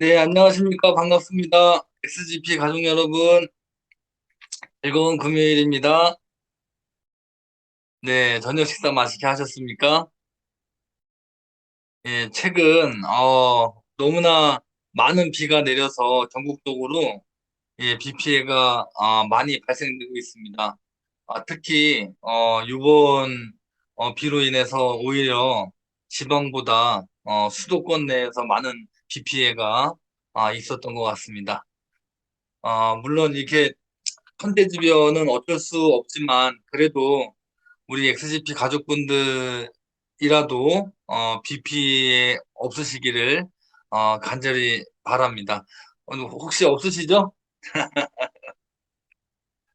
네, 안녕하십니까. 반갑습니다. XGP 가족 여러분, 즐거운 금요일입니다. 네, 저녁 식사 맛있게 하셨습니까? 예, 최근, 너무나 많은 비가 내려서 전국적으로, 예, 비 피해가, 많이 발생되고 있습니다. 특히, 이번, 비로 인해서 오히려 지방보다, 수도권 내에서 많은 비 피해가, 있었던 것 같습니다. 물론 이렇게 컨테지변은 어쩔 수 없지만 그래도 우리 XGP 가족분들이라도 비 피해 없으시기를 간절히 바랍니다. 혹시 없으시죠?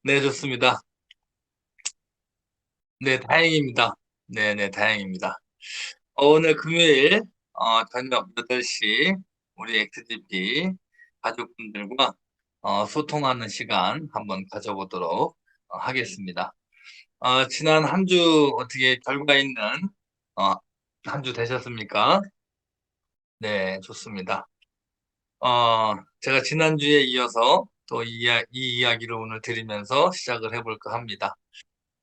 네, 좋습니다. 네, 다행입니다. 네, 네, 다행입니다. 오늘 금요일 저녁 8시 우리 XGP 가족분들과 소통하는 시간 한번 가져보도록 하겠습니다. 지난 한 주 어떻게 결과 있는 어, 한 주 되셨습니까? 네, 좋습니다. 제가 지난주에 이어서 또 이 이야기를 오늘 드리면서 시작을 해볼까 합니다.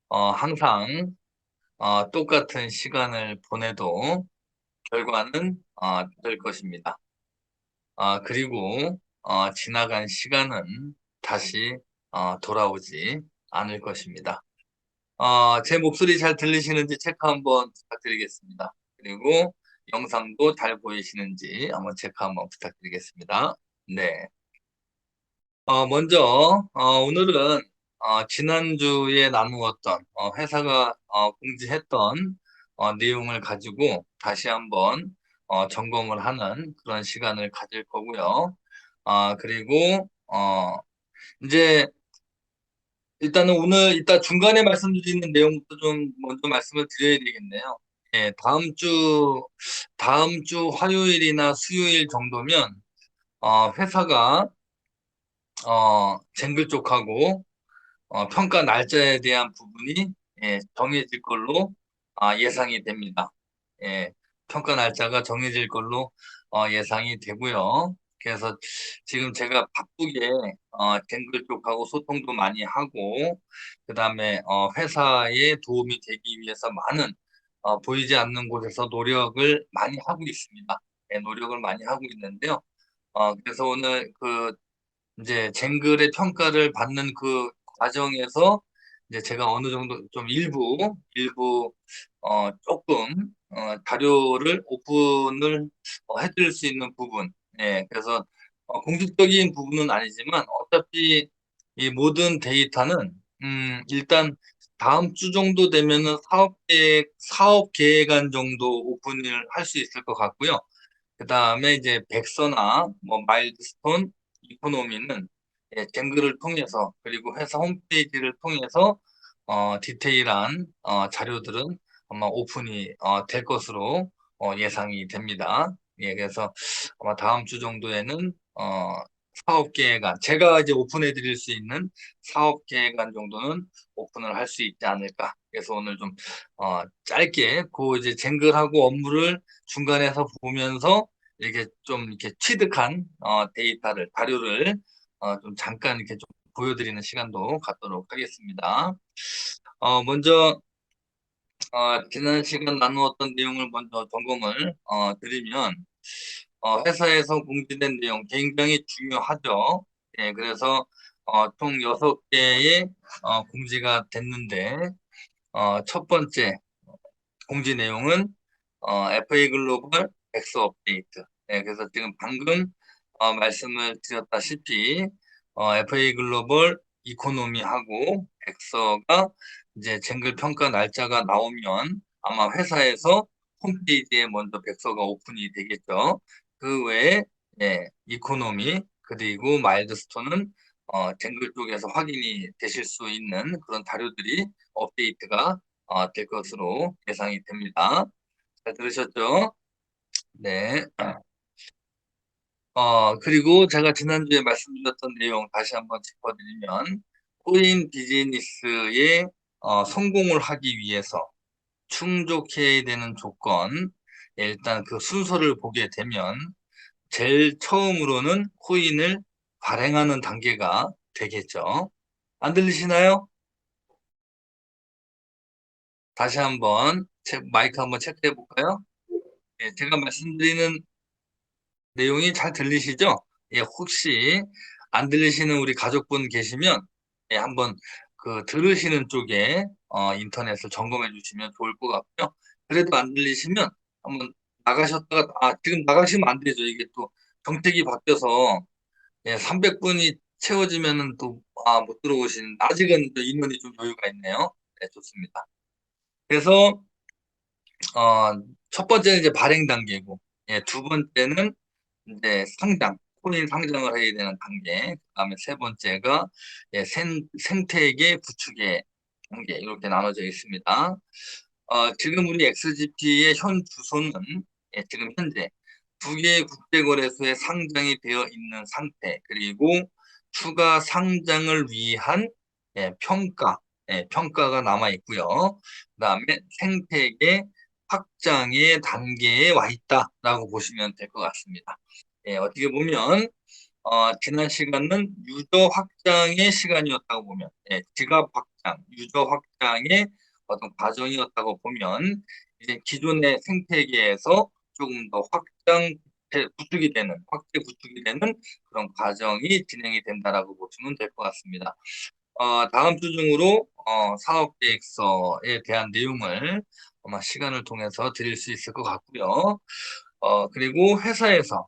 항상 똑같은 시간을 보내도 결과는 될 것입니다. 그리고 지나간 시간은 다시 돌아오지 않을 것입니다. 제 목소리 잘 들리시는지 체크 한번 부탁드리겠습니다. 그리고 영상도 잘 보이시는지 한번 체크 한번 부탁드리겠습니다. 네. 먼저, 오늘은, 지난주에 나누었던, 회사가, 공지했던, 내용을 가지고 다시 한번, 점검을 하는 그런 시간을 가질 거고요. 그리고, 이제, 일단은 오늘 이따 중간에 말씀드리는 내용부터 좀 먼저 말씀을 드려야 되겠네요. 예, 다음 주 화요일이나 수요일 정도면, 회사가, 쟁글 쪽하고, 평가 날짜에 대한 부분이, 예, 정해질 걸로, 예상이 됩니다. 예, 평가 날짜가 정해질 걸로, 예상이 되고요. 그래서 지금 제가 바쁘게, 쟁글 쪽하고 소통도 많이 하고, 그 다음에, 회사에 도움이 되기 위해서 많은, 보이지 않는 곳에서 노력을 많이 하고 있습니다. 예, 노력을 많이 하고 있는데요. 그래서 오늘 이제 쟁글의 평가를 받는 그 과정에서 이제 제가 어느 정도 좀 일부 조금 자료를 오픈을 해드릴 수 있는 부분. 예, 그래서 공식적인 부분은 아니지만 어차피 이 모든 데이터는 일단 다음 주 정도 되면은 사업 계획안 정도 오픈을 할 수 있을 것 같고요. 그 다음에 이제 백서나 뭐 마일드스톤, 이코노미는 쟁글을 통해서 그리고 회사 홈페이지를 통해서 디테일한 자료들은 아마 오픈이 될 것으로 예상이 됩니다. 예, 그래서 아마 다음 주 정도에는 사업 계획안 제가 이제 오픈해 드릴 수 있는 사업 계획안 정도는 오픈을 할 수 있지 않을까. 그래서 오늘 좀 짧게 그 이제 쟁글하고 업무를 중간에서 보면서 이렇게 좀 이렇게 취득한 자료를 좀 잠깐 이렇게 좀 보여드리는 시간도 갖도록 하겠습니다. 먼저 지난 시간 나누었던 내용을 먼저 점검을 드리면 회사에서 공지된 내용 굉장히 중요하죠. 예, 그래서 총 6개의 공지가 됐는데 첫 번째 공지 내용은 FA 글로벌 백서 업데이트. 네, 그래서 지금 방금 말씀을 드렸다시피 FA 글로벌 이코노미하고 백서가 이제 쟁글 평가 날짜가 나오면 아마 회사에서 홈페이지에 먼저 백서가 오픈이 되겠죠. 그 외에 이코노미 그리고 마일드스톤은 쟁글 쪽에서 확인이 되실 수 있는 그런 자료들이 업데이트가 될 것으로 예상이 됩니다. 잘 들으셨죠? 네. 그리고 제가 지난주에 말씀드렸던 내용 다시 한번 짚어드리면, 코인 비즈니스의 성공을 하기 위해서 충족해야 되는 조건, 일단 그 순서를 보게 되면, 제일 처음으로는 코인을 발행하는 단계가 되겠죠. 안 들리시나요? 다시 한번 마이크 한번 체크해 볼까요? 예, 제가 말씀드리는 내용이 잘 들리시죠? 예, 혹시 안 들리시는 우리 가족분 계시면 예, 한번 그 들으시는 쪽에 인터넷을 점검해 주시면 좋을 것 같고요. 그래도 안 들리시면 한번 나가셨다가 지금 나가시면 안 되죠. 이게 또 정책이 바뀌어서 예, 300분이 채워지면은 또 못 들어오시는 아직은 또 인원이 좀 여유가 있네요. 네, 좋습니다. 그래서 어, 첫 번째는 이제 발행 단계고, 예, 두 번째는 이제 코인 상장을 해야 되는 단계, 그다음에 세 번째가 예, 생태계 구축의 단계 이렇게 나눠져 있습니다. 지금 우리 XGP의 현 주소는 예, 지금 현재 두 개의 국제거래소에 상장이 되어 있는 상태, 그리고 추가 상장을 위한 예, 평가가 남아 있고요. 그다음에 생태계 확장의 단계에 와 있다라고 보시면 될 것 같습니다. 예, 어떻게 보면 지난 시간은 유저 확장의 시간이었다고 보면, 예, 지갑 확장, 유저 확장의 어떤 과정이었다고 보면, 이제 기존의 생태계에서 조금 더 확대 구축이 되는 그런 과정이 진행이 된다라고 보시면 될 것 같습니다. 다음 주 중으로 사업 계획서에 대한 내용을 아마 시간을 통해서 드릴 수 있을 것 같고요. 그리고 회사에서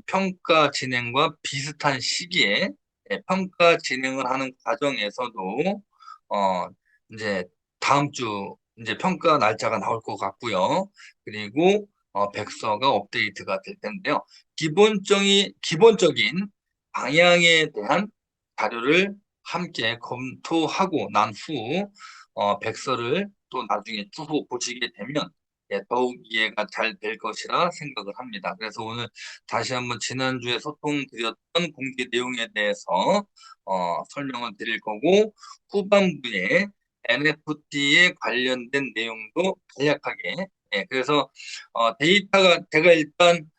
평가 진행과 비슷한 시기에 예, 평가 진행을 하는 과정에서도 어, 이제 다음 주 이제 평가 날짜가 나올 것 같고요. 그리고 백서가 업데이트가 될 텐데요. 기본적인 방향에 대한 자료를 함께 검토하고 난 후 백서를 또 나중에 쭉 보시게 되면 예, 더욱 이해가 잘 될 것이라 생각을 합니다. 그래서 오늘 다시 한번 지난주에 소통드렸던 공개 내용에 대해서 설명을 드릴 거고, 후반부에 NFT에 관련된 내용도 간략하게 예, 그래서 제가 일단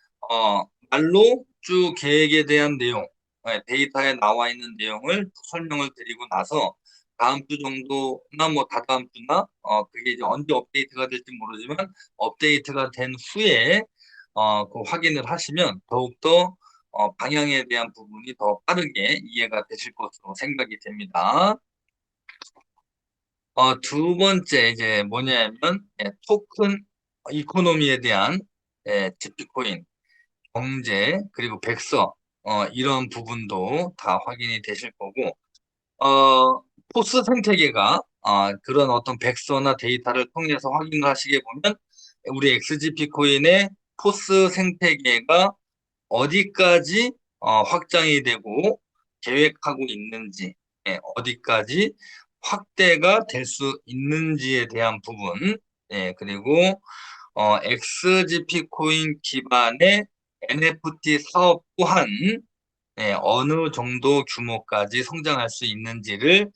말로 쭉 계획에 대한 내용, 예, 데이터에 나와 있는 내용을 설명을 드리고 나서 다음 주 정도나 뭐 다다음 주나 그게 이제 언제 업데이트가 될지 모르지만 업데이트가 된 후에 그 확인을 하시면 더욱더 방향에 대한 부분이 더 빠르게 이해가 되실 것으로 생각이 됩니다. 두 번째 이제 뭐냐면 예, 토큰 이코노미에 대한 예, 지피코인, 경제 그리고 백서 이런 부분도 다 확인이 되실 거고 포스 생태계가 그런 어떤 백서나 데이터를 통해서 확인을 하시게 보면 우리 XGP 코인의 포스 생태계가 어디까지 확장이 되고 계획하고 있는지, 예, 어디까지 확대가 될 수 있는지에 대한 부분, 예, 그리고 XGP 코인 기반의 NFT 사업 또한 예, 어느 정도 규모까지 성장할 수 있는지를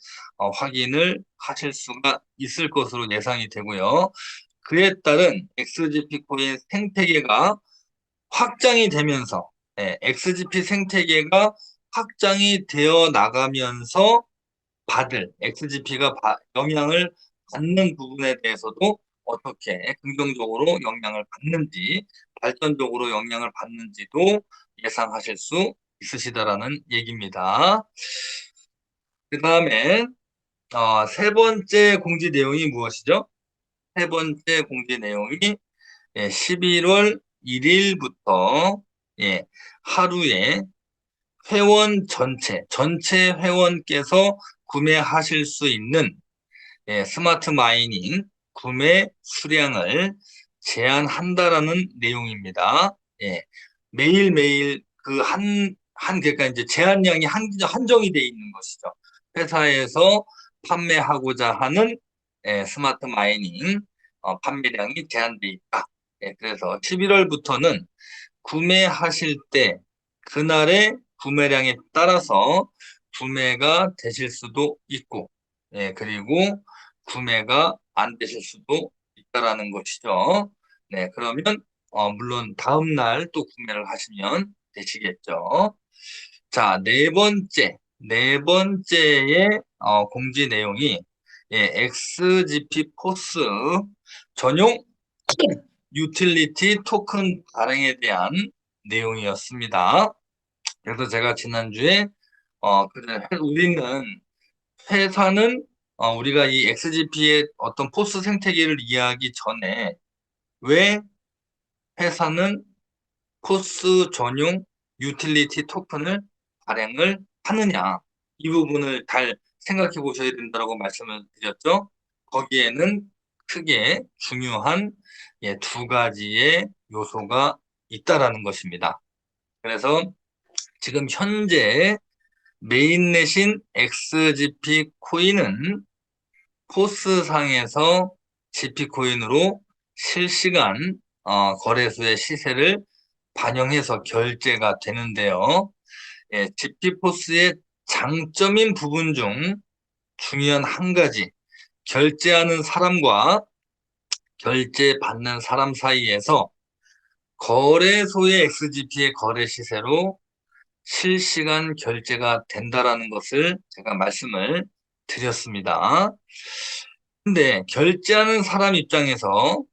확인을 하실 수가 있을 것으로 예상이 되고요. 그에 따른 XGP 코인 생태계가 확장이 되면서 XGP 생태계가 확장이 되어 나가면서 XGP가 영향을 받는 부분에 대해서도 어떻게 긍정적으로 영향을 받는지, 발전적으로 영향을 받는지도 예상하실 수 있으시다라는 얘기입니다. 그 다음에 세 번째 공지 내용이 무엇이죠? 세 번째 공지 내용이 11월 1일부터 하루에 전체 회원께서 구매하실 수 있는 스마트 마이닝 구매 수량을 제한한다라는 내용입니다. 예, 매일매일 그러니까 이제 제한량이 한정이 돼 있는 것이죠. 회사에서 판매하고자 하는 스마트 마이닝 판매량이 제한돼 있다. 그래서 11월부터는 구매하실 때 그날의 구매량에 따라서 구매가 되실 수도 있고, 그리고 구매가 안 되실 수도 있다라는 것이죠. 네, 그러면 물론 다음 날 또 구매를 하시면 되시겠죠. 자, 네 번째의 공지 내용이 XGP 포스 전용 유틸리티 토큰 발행에 대한 내용이었습니다. 그래서 제가 지난주에 우리는 회사는 우리가 이 XGP의 어떤 포스 생태계를 이해하기 전에 왜 회사는 포스 전용 유틸리티 토큰을 발행을 하느냐, 이 부분을 잘 생각해 보셔야 된다고 말씀을 드렸죠. 거기에는 크게 중요한 두 가지의 요소가 있다라는 것입니다. 그래서 지금 현재 메인넷인 XGP 코인은 포스상에서 GP 코인으로 실시간 거래소의 시세를 반영해서 결제가 되는데요. GP 포스의 장점인 부분 중 중요한 한 가지, 결제하는 사람과 결제받는 사람 사이에서 거래소의 XGP의 거래 시세로 실시간 결제가 된다라는 것을 제가 말씀을 드렸습니다. 근데 결제하는 사람 입장에서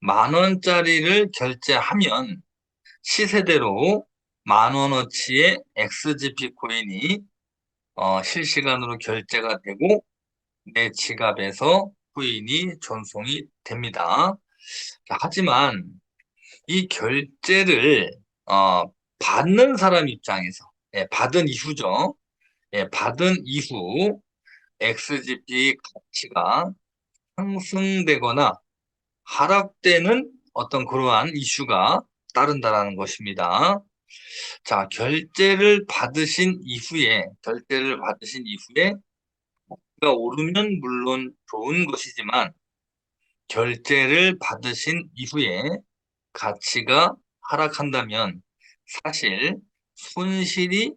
10,000원짜리를 결제하면 시세대로 10,000원어치의 XGP 코인이 실시간으로 결제가 되고 내 지갑에서 코인이 전송이 됩니다. 하지만 이 결제를 받는 사람 입장에서 받은 이후죠. 받은 이후 XGP 가치가 상승되거나 하락되는 어떤 그러한 이슈가 따른다라는 것입니다. 자, 결제를 받으신 이후에 가 오르면 물론 좋은 것이지만 결제를 받으신 이후에 가치가 하락한다면 사실 손실이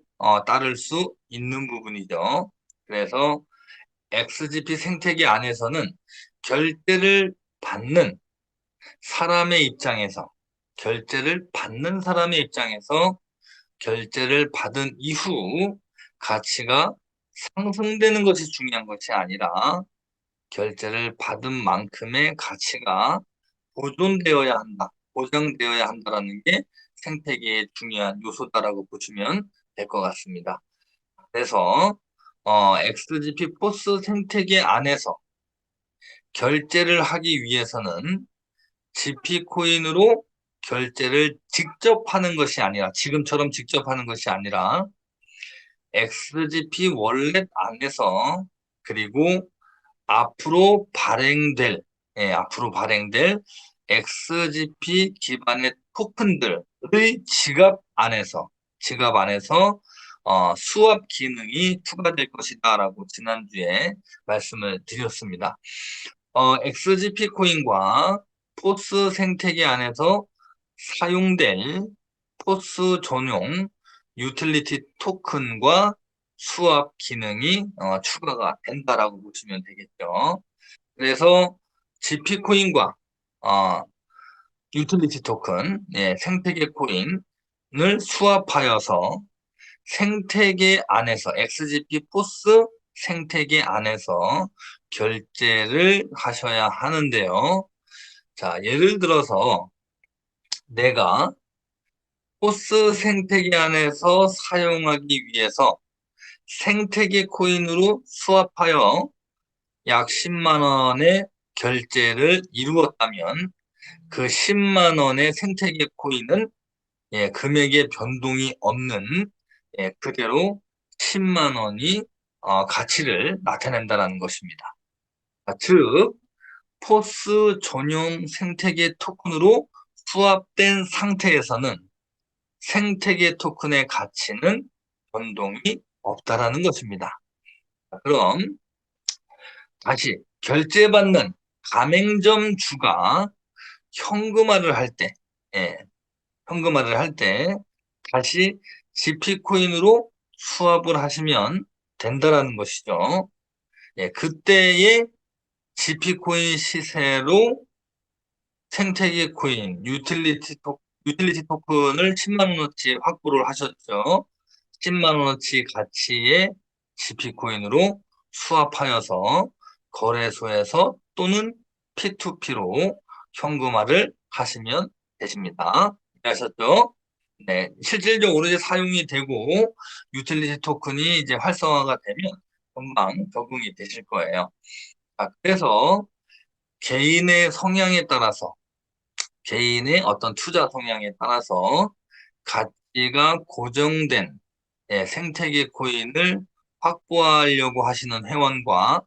따를 수 있는 부분이죠. 그래서 XGP 생태계 안에서는 결제를 받는 사람의 입장에서 결제를 받은 이후 가치가 상승되는 것이 중요한 것이 아니라 결제를 받은 만큼의 가치가 보장되어야 한다라는 게 생태계의 중요한 요소다라고 보시면 될 것 같습니다. 그래서 XGP 포스 생태계 안에서 결제를 하기 위해서는 GP 코인으로 결제를 직접 하는 것이 아니라 지금처럼 직접 하는 것이 아니라 XGP 월렛 안에서 그리고 앞으로 발행될 XGP 기반의 토큰들의 지갑 안에서 수합 기능이 추가될 것이다라고 지난주에 말씀을 드렸습니다. XGP 코인과 포스 생태계 안에서 사용될 포스 전용 유틸리티 토큰과 수합 기능이 추가가 된다라고 보시면 되겠죠. 그래서 GP 코인과 유틸리티 토큰, 생태계 코인을 수합하여서 생태계 안에서 XGP 포스 생태계 안에서 결제를 하셔야 하는데요. 자, 예를 들어서 내가 포스 생태계 안에서 사용하기 위해서 생태계 코인으로 수합하여 약 10만 원의 결제를 이루었다면 그 10만 원의 생태계 코인은 금액의 변동이 없는 그대로 10만 원이 가치를 나타낸다는 것입니다. 즉, 포스 전용 생태계 토큰으로 수합된 상태에서는 생태계 토큰의 가치는 변동이 없다라는 것입니다. 그럼 다시 결제받는 가맹점 주가 현금화를 할 때, 예, 현금화를 할 때 다시 GP 코인으로 수합을 하시면 된다라는 것이죠. 그때의 GP 코인 시세로 생태계 코인, 유틸리티 토큰을 10만 원어치 확보를 하셨죠. 10만 원어치 가치의 GP코인으로 수합하여서 거래소에서 또는 P2P로 현금화를 하시면 되십니다. 이해하셨죠? 네, 실질적으로 이제 사용이 되고 유틸리티 토큰이 이제 활성화가 되면 금방 적응이 되실 거예요. 그래서 개인의 성향에 따라서 개인의 어떤 투자 성향에 따라서 가치가 고정된 생태계 코인을 확보하려고 하시는 회원과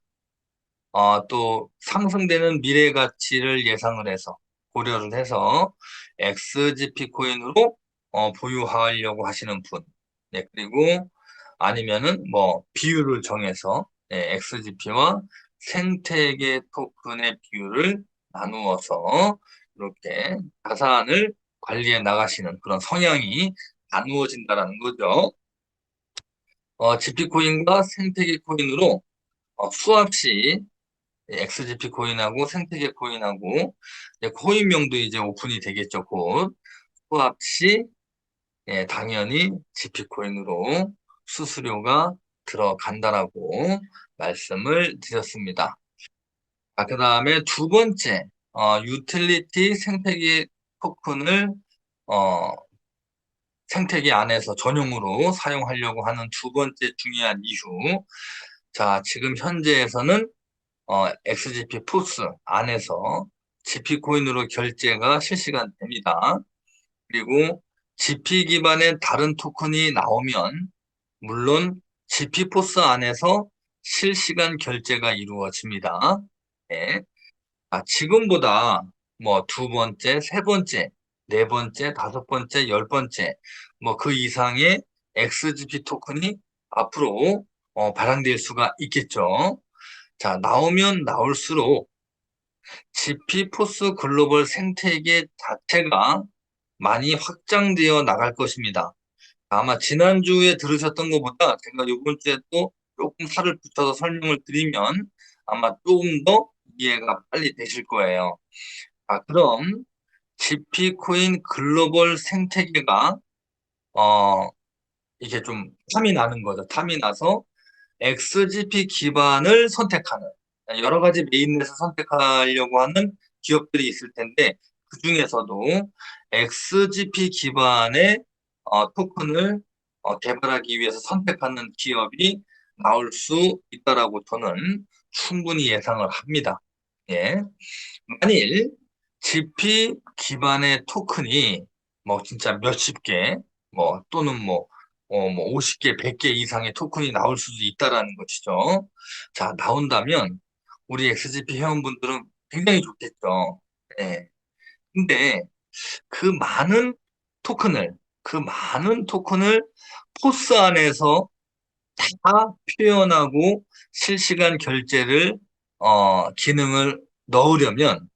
또 상승되는 미래 가치를 예상을 해서 고려를 해서 XGP 코인으로 보유하려고 하시는 분, 네, 그리고 아니면은 뭐 비율을 정해서 XGP와 생태계 토큰의 비율을 나누어서 이렇게 자산을 관리해 나가시는 그런 성향이 나누어진다라는 거죠. GP 코인과 생태계 코인으로 수합 시 XGP 코인하고 생태계 코인하고 이제 코인명도 이제 오픈이 되겠죠. 곧 수합 시 당연히 GP 코인으로 수수료가 들어간다라고 말씀을 드렸습니다. 그 다음에 두 번째 유틸리티 생태계 토큰을 어, 생태계 안에서 전용으로 사용하려고 하는 두 번째 중요한 이유. 자, 지금 현재에서는 XGP 포스 안에서 GP 코인으로 결제가 실시간 됩니다. 그리고 GP 기반의 다른 토큰이 나오면 물론 GP 포스 안에서 실시간 결제가 이루어집니다. 네. 지금보다 뭐 두 번째, 세 번째, 네 번째, 다섯 번째, 열 번째, 뭐 그 이상의 XGP 토큰이 앞으로 발행될 수가 있겠죠. 자, 나오면 나올수록 GP포스 글로벌 생태계 자체가 많이 확장되어 나갈 것입니다. 아마 지난주에 들으셨던 것보다 제가 이번 주에 또 조금 살을 붙여서 설명을 드리면 아마 조금 더 이해가 빨리 되실 거예요. 그럼 GP코인 글로벌 생태계가 어, 이게 좀 탐이 나는 거죠. 탐이 나서 XGP 기반을 선택하는 여러 가지 메인넷을 선택하려고 하는 기업들이 있을 텐데 그 중에서도 XGP 기반의 토큰을 개발하기 위해서 선택하는 기업이 나올 수 있다라고 저는 충분히 예상을 합니다. 예. 만일 GP 기반의 토큰이 뭐 진짜 몇십 개, 뭐 또는 뭐 50개, 100개 이상의 토큰이 나올 수도 있다라는 것이죠. 자, 나온다면 우리 XGP 회원분들은 굉장히 좋겠죠. 예. 근데 그 많은 토큰을, 그 많은 토큰을 포스 안에서 다 표현하고 실시간 결제를, 기능을 넣으려면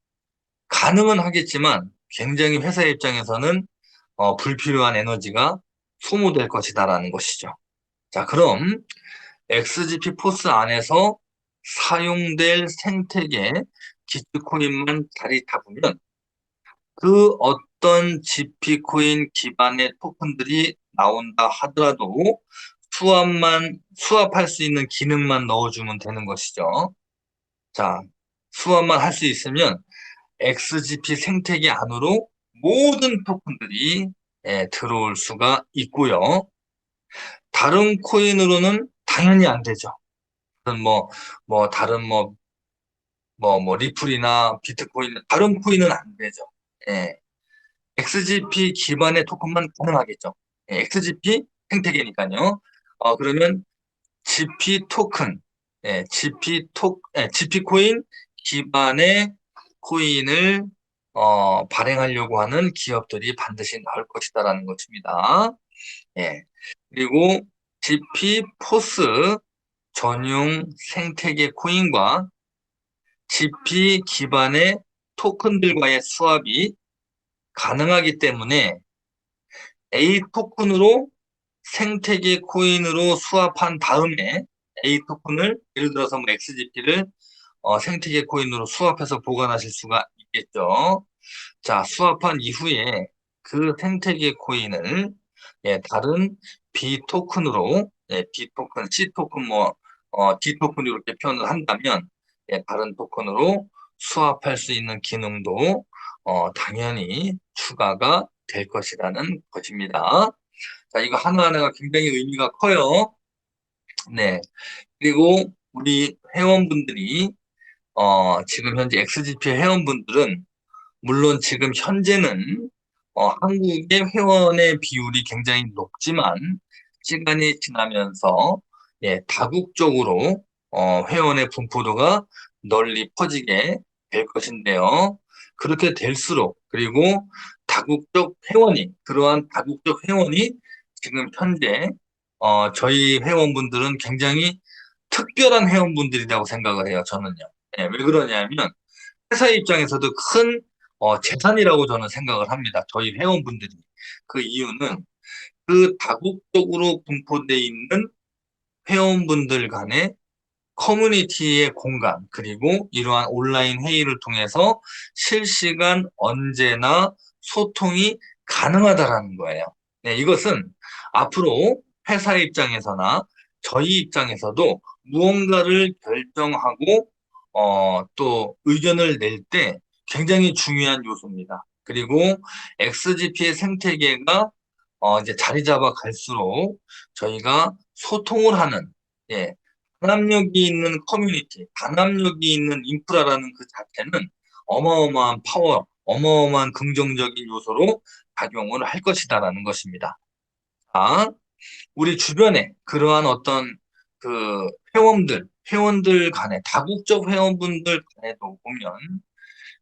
가능은 하겠지만 굉장히 회사 입장에서는 불필요한 에너지가 소모될 것이다라는 것이죠. 자, 그럼 XGP 포스 안에서 사용될 생태계 기초코인만 자리 잡으면 그 어떤 GP코인 기반의 토큰들이 나온다 하더라도 수합할 수 있는 기능만 넣어주면 되는 것이죠. 자, 수합만 할 수 있으면 XGP 생태계 안으로 모든 토큰들이 들어올 수가 있고요. 다른 코인으로는 당연히 안 되죠. 다른 다른 리플이나 비트코인, 다른 코인은 안 되죠. 예. XGP 기반의 토큰만 가능하겠죠. XGP 생태계니까요. 그러면 GP 토큰, GP 코인 기반의 코인을 발행하려고 하는 기업들이 반드시 나올 것이다라는 것입니다. 예. 그리고 GP 포스 전용 생태계 코인과 GP 기반의 토큰들과의 수합이 가능하기 때문에 A 토큰으로 생태계 코인으로 수합한 다음에 A 토큰을 예를 들어서 뭐 XGP를 생태계 코인으로 수합해서 보관하실 수가 있겠죠. 자, 수합한 이후에 그 생태계 코인을 다른 B 토큰으로 B 토큰, C 토큰 D 토큰 이렇게 표현을 한다면 다른 토큰으로 수합할 수 있는 기능도 당연히 추가가 될 것이라는 것입니다. 자, 이거 하나하나가 굉장히 의미가 커요. 네. 그리고 우리 회원분들이 지금 현재 XGP 회원분들은 물론 지금 현재는 한국의 회원의 비율이 굉장히 높지만 시간이 지나면서 다국적으로 회원의 분포도가 널리 퍼지게 될 것인데요. 그렇게 될수록 그리고 그러한 다국적 회원이 지금 현재 저희 회원분들은 굉장히 특별한 회원분들이라고 생각을 해요. 저는요. 왜 그러냐면 회사 입장에서도 큰 재산이라고 저는 생각을 합니다. 저희 회원분들이. 그 이유는 그 다국적으로 분포되어 있는 회원분들 간의 커뮤니티의 공간, 그리고 이러한 온라인 회의를 통해서 실시간 언제나 소통이 가능하다라는 거예요. 네, 이것은 앞으로 회사 입장에서나 저희 입장에서도 무언가를 결정하고 또 의견을 낼 때 굉장히 중요한 요소입니다. 그리고 XGP의 생태계가 이제 자리 잡아 갈수록 저희가 소통을 하는 예, 단합력이 있는 커뮤니티, 단합력이 있는 인프라라는 그 자체는 어마어마한 파워, 어마어마한 긍정적인 요소로 작용을 할 것이다라는 것입니다. 자, 우리 주변에 그러한 어떤 그 회원들 간에, 다국적 회원분들 간에도 보면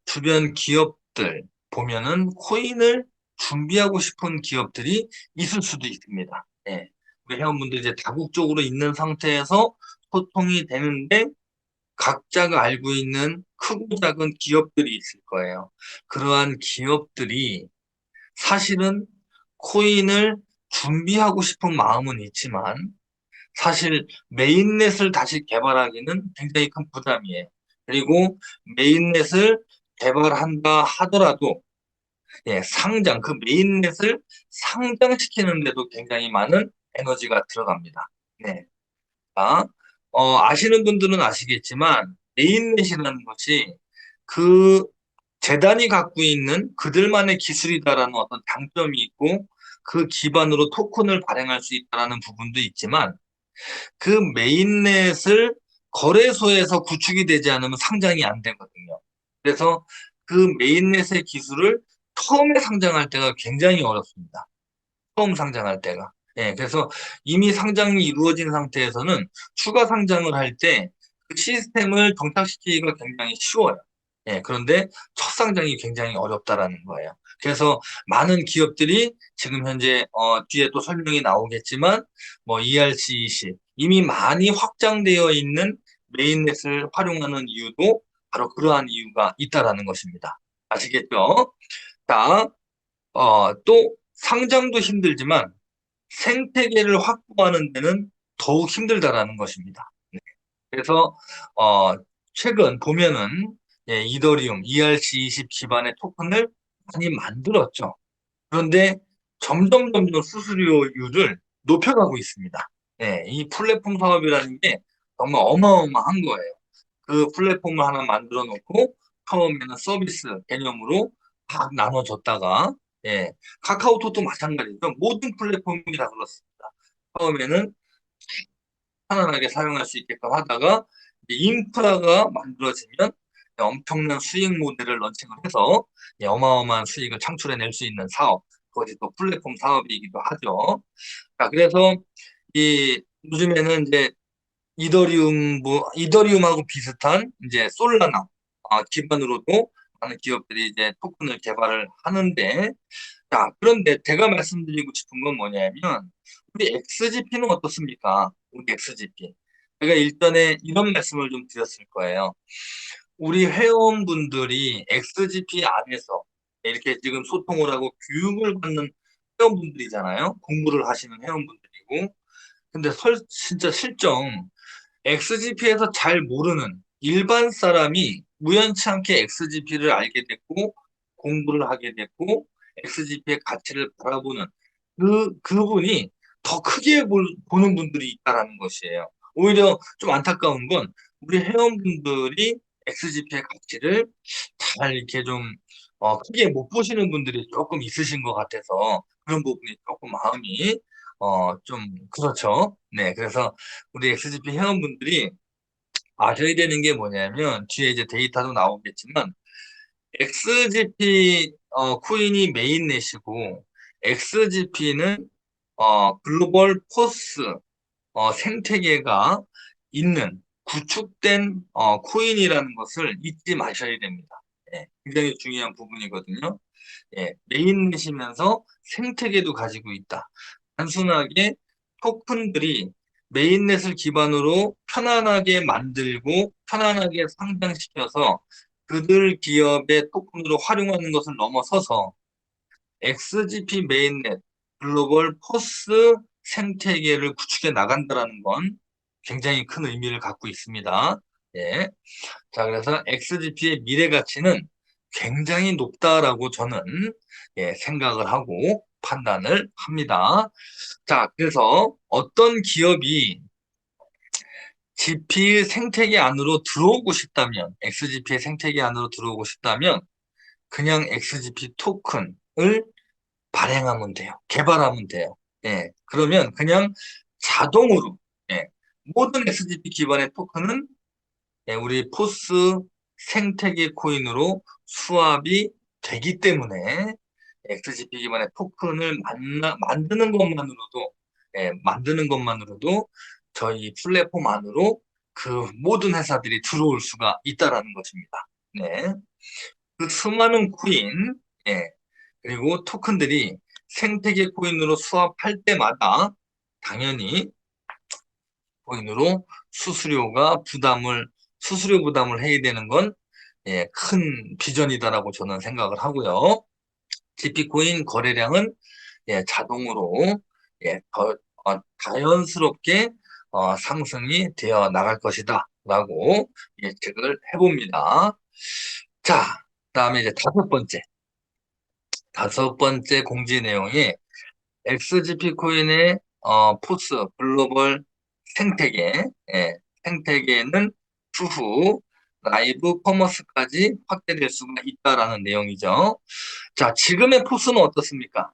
주변 기업들 보면은 코인을 준비하고 싶은 기업들이 있을 수도 있습니다. 예. 우리 회원분들 이제 다국적으로 있는 상태에서 소통이 되는데 각자가 알고 있는 크고 작은 기업들이 있을 거예요. 그러한 기업들이 사실은 코인을 준비하고 싶은 마음은 있지만 사실 메인넷을 다시 개발하기는 굉장히 큰 부담이에요. 그리고 메인넷을 개발한다 하더라도 그 메인넷을 상장시키는데도 굉장히 많은 에너지가 들어갑니다. 네. 자, 아시는 분들은 아시겠지만 메인넷이라는 것이 그 재단이 갖고 있는 그들만의 기술이다라는 어떤 장점이 있고 그 기반으로 토큰을 발행할 수 있다라는 부분도 있지만 그 메인넷을 거래소에서 구축이 되지 않으면 상장이 안 되거든요. 그래서 그 메인넷의 기술을 처음에 상장할 때가 굉장히 어렵습니다. 처음 상장할 때가. 그래서 이미 상장이 이루어진 상태에서는 추가 상장을 할 때 그 시스템을 정착시키기가 굉장히 쉬워요. 그런데 첫 상장이 굉장히 어렵다라는 거예요. 그래서 많은 기업들이 지금 현재 뒤에 또 설명이 나오겠지만 뭐 ERC20 이미 많이 확장되어 있는 메인넷을 활용하는 이유도 바로 그러한 이유가 있다라는 것입니다. 아시겠죠? 자, 또 상장도 힘들지만 생태계를 확보하는 데는 더욱 힘들다라는 것입니다. 네. 그래서 최근 보면은 이더리움 ERC20 기반의 토큰을 많이 만들었죠. 그런데 점점 수수료율을 높여가고 있습니다. 이 플랫폼 사업이라는 게 정말 어마어마한 거예요. 그 플랫폼을 하나 만들어 놓고 처음에는 서비스 개념으로 다 나눠줬다가 카카오톡도 마찬가지죠. 모든 플랫폼이 다 그렇습니다. 처음에는 편안하게 사용할 수 있게끔 하다가 이제 인프라가 만들어지면 엄청난 수익 모델을 런칭을 해서 어마어마한 수익을 창출해낼 수 있는 사업, 그것이 또 플랫폼 사업이기도 하죠. 자, 그래서 이 요즘에는 이제 이더리움하고 비슷한 이제 솔라나 기반으로도 많은 기업들이 이제 토큰을 개발을 하는데, 자, 그런데 제가 말씀드리고 싶은 건 뭐냐면, 우리 XGP는 어떻습니까? 우리 XGP. 제가 일전에 이런 말씀을 좀 드렸을 거예요. 우리 회원분들이 XGP 안에서 이렇게 지금 소통을 하고 교육을 받는 회원분들이잖아요. 공부를 하시는 회원분들이고. 근데 진짜 실정 XGP에서 잘 모르는 일반 사람이 우연치 않게 XGP를 알게 됐고 공부를 하게 됐고 XGP의 가치를 바라보는 그분이 더 크게 보는 분들이 있다라는 것이에요. 오히려 좀 안타까운 건 우리 회원분들이 XGP의 가치를 잘 이렇게 좀 크게 못 보시는 분들이 조금 있으신 것 같아서 그런 부분이 조금 마음이 좀 그렇죠. 네, 그래서 우리 XGP 회원분들이 아셔야 되는 게 뭐냐면 뒤에 이제 데이터도 나오겠지만 XGP 코인이 메인넷이고 XGP는 글로벌 포스 생태계가 있는 구축된 코인이라는 것을 잊지 마셔야 됩니다. 예, 굉장히 중요한 부분이거든요. 예, 메인넷이면서 생태계도 가지고 있다. 단순하게 토큰들이 메인넷을 기반으로 편안하게 만들고 편안하게 상장시켜서 그들 기업의 토큰으로 활용하는 것을 넘어서서 XGP 메인넷 글로벌 포스 생태계를 구축해 나간다는 건 굉장히 큰 의미를 갖고 있습니다. 예. 자, 그래서 XGP의 미래 가치는 굉장히 높다라고 저는 생각을 하고 판단을 합니다. 자, 그래서 어떤 기업이 GP 생태계 안으로 들어오고 싶다면, XGP의 생태계 안으로 들어오고 싶다면, 그냥 XGP 토큰을 발행하면 돼요. 개발하면 돼요. 예, 그러면 그냥 자동으로, 예, 모든 XGP 기반의 토큰은 우리 포스 생태계 코인으로 수합이 되기 때문에 XGP 기반의 토큰을 만드는 것만으로도 저희 플랫폼 안으로 그 모든 회사들이 들어올 수가 있다라는 것입니다. 네. 그 수많은 코인, 예, 그리고 토큰들이 생태계 코인으로 수합할 때마다 당연히 코인으로 수수료 부담을 해야 되는 건, 큰 비전이다라고 저는 생각을 하고요. GP코인 거래량은, 자동으로, 자연스럽게, 상승이 되어 나갈 것이다. 라고 예측을 해봅니다. 자, 다음에 이제 다섯 번째 공지 내용이 XGP 코인의 포스 글로벌 생태계, 생태계는 추후 라이브 커머스까지 확대될 수가 있다라는 내용이죠. 자, 지금의 포스는 어떻습니까?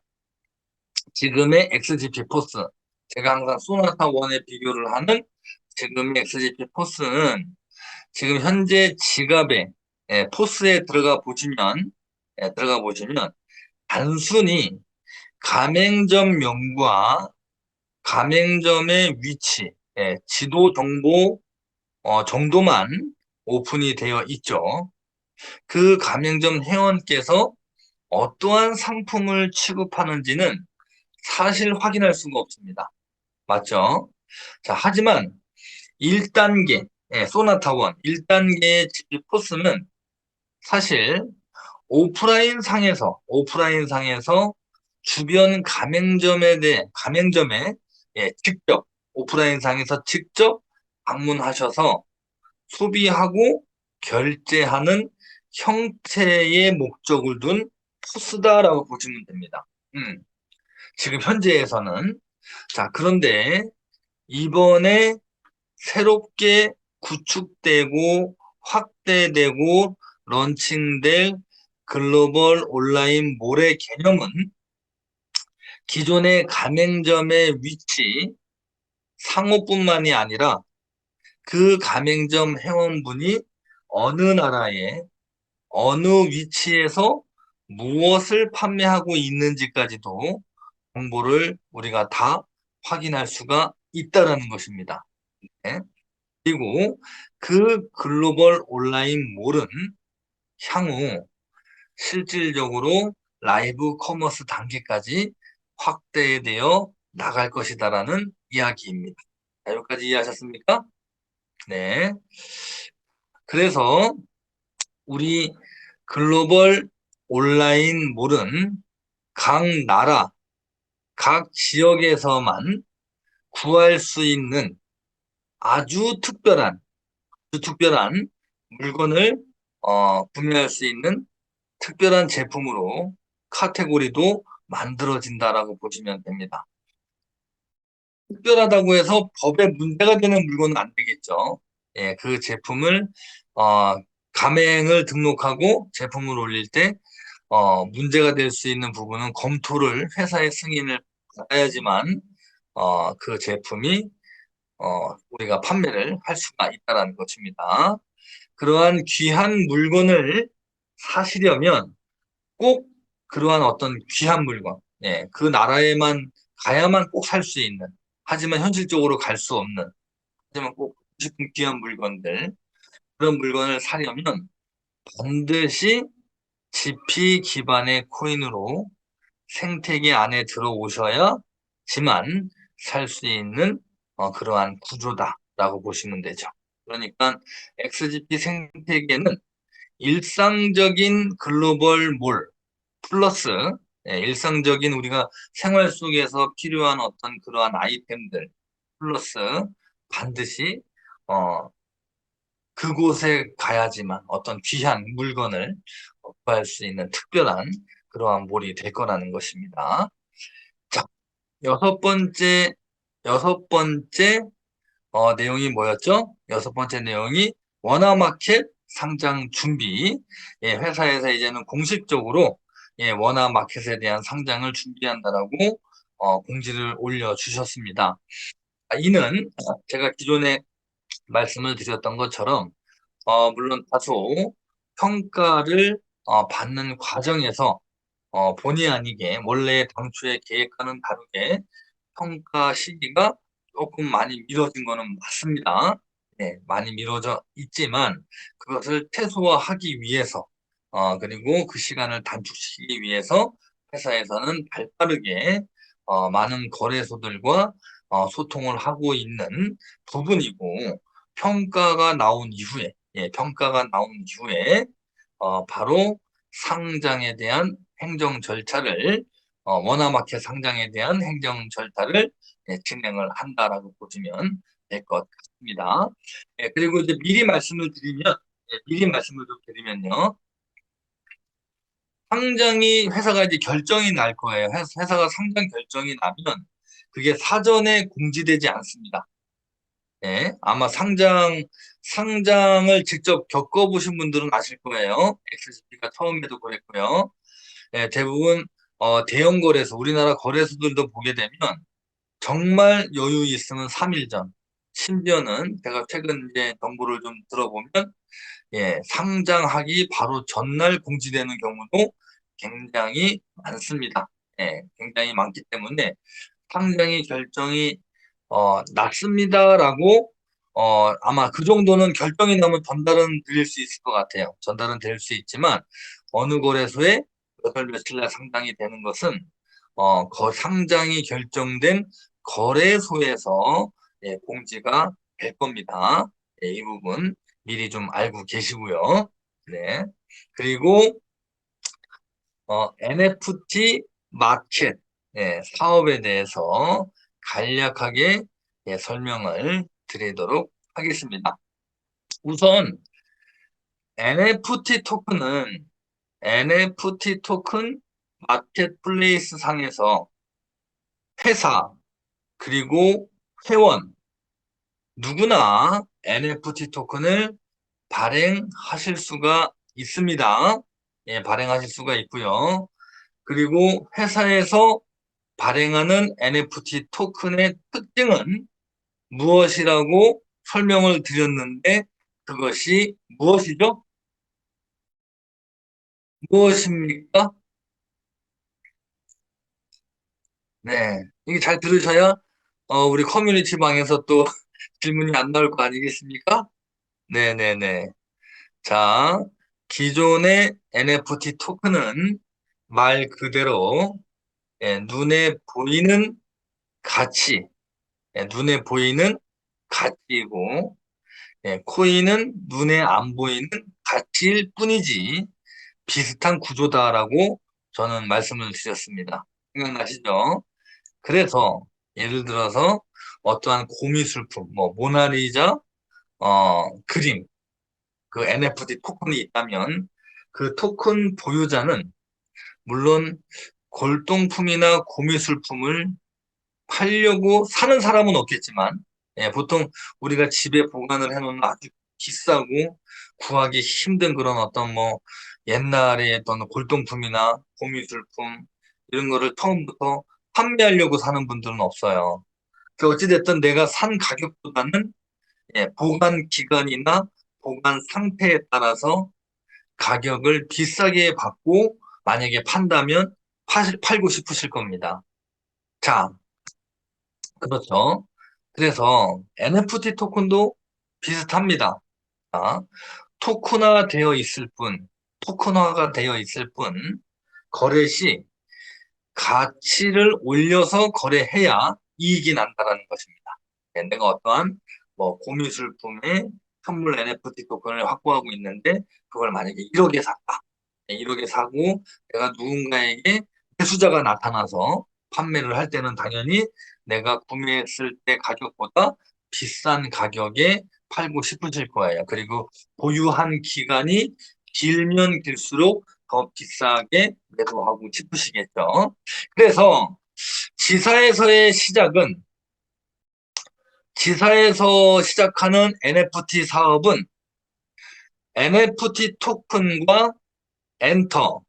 지금의 XGP 포스. 제가 항상 소나타 원에 비교를 하는 지금의 XGP 포스는 지금 현재 지갑에, 포스에 들어가 보시면 단순히 가맹점명과 가맹점의 위치, 지도 정보 정도만 오픈이 되어 있죠. 그 가맹점 회원께서 어떠한 상품을 취급하는지는 사실 확인할 수가 없습니다. 맞죠? 자, 하지만 1단계, 소나타원 1단계의 GP 포스는 사실 오프라인 상에서 주변 가맹점에 직접, 오프라인 상에서 직접 방문하셔서 소비하고 결제하는 형태의 목적을 둔 포스다라고 보시면 됩니다. 지금 현재에서는. 자, 그런데 이번에 새롭게 구축되고 확대되고 런칭될 글로벌 온라인 몰의 개념은 기존의 가맹점의 위치, 상호뿐만이 아니라 그 가맹점 회원분이 어느 나라에 어느 위치에서 무엇을 판매하고 있는지까지도 정보를 우리가 다 확인할 수가 있다라는 것입니다. 네. 그리고 그 글로벌 온라인 몰은 향후 실질적으로 라이브 커머스 단계까지 확대되어 나갈 것이다라는 이야기입니다. 자, 여기까지 이해하셨습니까? 네. 그래서 우리 글로벌 온라인 몰은 각 나라, 각 지역에서만 구할 수 있는 아주 특별한 물건을 구매할 수 있는 특별한 제품으로 카테고리도 만들어진다라고 보시면 됩니다. 특별하다고 해서 법에 문제가 되는 물건은 안 되겠죠. 예, 그 제품을 어, 가맹을 등록하고 제품을 올릴 때 문제가 될 수 있는 부분은 검토를 회사의 승인을 받아야지만 그 제품이 우리가 판매를 할 수가 있다는 것입니다. 그러한 귀한 물건을 사시려면 꼭 그러한 어떤 귀한 물건, 예, 그 나라에만 가야만 꼭 살 수 있는, 하지만 현실적으로 갈 수 없는, 하지만 꼭 싶은 귀한 물건들, 그런 물건을 사려면 반드시 지피 기반의 코인으로 생태계 안에 들어오셔야지만 살 수 있는 그러한 구조다라고 보시면 되죠. 그러니까 XGP 생태계는 일상적인 글로벌 몰 플러스 일상적인 우리가 생활 속에서 필요한 어떤 그러한 아이템들 플러스 반드시 어, 그곳에 가야지만 어떤 귀한 물건을 구할 수 있는 특별한 그러한 몰이 될 거라는 것입니다. 자, 여섯 번째, 여섯 번째 내용이 뭐였죠? 여섯 번째 내용이 원화마켓 상장 준비. 예, 회사에서 이제는 공식적으로 예, 원화마켓에 대한 상장을 준비한다라고 공지를 올려주셨습니다. 이는 제가 기존에 말씀을 드렸던 것처럼 물론 다소 평가를 받는 과정에서 본의 아니게 원래 당초에 계획과는 다르게 평가 시기가 조금 많이 미뤄진 거는 맞습니다. 네, 많이 미뤄져 있지만 그것을 최소화하기 위해서 그리고 그 시간을 단축시키기 위해서 회사에서는 발빠르게 많은 거래소들과 소통을 하고 있는 부분이고 평가가 나온 이후에 평가가 나온 이후에 바로 상장에 대한 행정 절차를 원화마켓 상장에 대한 행정 절차를 진행을 한다라고 보시면 될 것 같습니다. 그리고 이제 미리 말씀을 좀 드리면요. 상장이 회사가 이제 결정이 날 거예요. 회사가 상장 결정이 나면 그게 사전에 공지되지 않습니다. 예, 아마 상장을 직접 겪어보신 분들은 아실 거예요. XGP가 처음에도 그랬고요. 예, 대부분 대형 거래소, 우리나라 거래소들도 보게 되면 정말 여유 있으면 3일 전, 심지어는 제가 최근 이제 정보를 좀 들어보면 예, 상장하기 바로 전날 공지되는 경우도 굉장히 많습니다. 예, 굉장히 많기 때문에 상장이 결정이 났습니다라고 아마 그 정도는 결정이 나면 전달은 드릴 수 있을 것 같아요. 전달은 될 수 있지만 어느 거래소에 몇 월 며칠 날 상장이 되는 것은 상장이 결정된 거래소에서 예, 공지가 될 겁니다. 예, 이 부분 미리 좀 알고 계시고요. 네. 그리고 NFT 마켓 사업에 대해서 간략하게 설명을 드리도록 하겠습니다. 우선 NFT 토큰 마켓플레이스 상에서 회사 그리고 회원 누구나 NFT 토큰을 발행하실 수가 있습니다. 예, 발행하실 수가 있고요. 그리고 회사에서 발행하는 NFT 토큰의 특징은 무엇이라고 설명을 드렸는데 그것이 무엇이죠? 무엇입니까? 네. 이게 잘 들으셔야 우리 커뮤니티 방에서 또 질문이 안 나올 거 아니겠습니까? 네네네. 자, 기존의 NFT 토큰은 말 그대로 눈에 보이는 가치, 눈에 보이는 가치이고 코인은 눈에 안 보이는 가치일 뿐이지 비슷한 구조다라고 저는 말씀을 드렸습니다. 생각나시죠? 그래서 예를 들어서 어떠한 고미술품, 뭐 모나리자 그림, 그 NFT 토큰이 있다면 그 토큰 보유자는 물론 골동품이나 고미술품을 팔려고 사는 사람은 없겠지만, 예, 보통 우리가 집에 보관을 해놓는 아주 비싸고 구하기 힘든 그런 어떤 뭐 옛날의 어떤 골동품이나 고미술품 이런 거를 처음부터 판매하려고 사는 분들은 없어요. 그 어찌됐든 내가 산 가격보다는 예, 보관 기간이나 보관 상태에 따라서 가격을 비싸게 받고 만약에 판다면 팔고 싶으실 겁니다. 자, 그렇죠. 그래서 NFT 토큰도 비슷합니다. 자, 토큰화 되어 있을 뿐, 토큰화가 되어 있을 뿐, 거래 시 가치를 올려서 거래해야 이익이 난다라는 것입니다. 네, 내가 어떠한 뭐 고미술품의 선물 NFT 토큰을 확보하고 있는데 그걸 만약에 1억에 샀다. 네, 1억에 사고 내가 누군가에게 매수자가 나타나서 판매를 할 때는 당연히 내가 구매했을 때 가격보다 비싼 가격에 팔고 싶으실 거예요. 그리고 보유한 기간이 길면 길수록 더 비싸게 매도하고 싶으시겠죠. 그래서 지사에서의 시작은 지사에서 시작하는 NFT 사업은 NFT 토큰과 엔터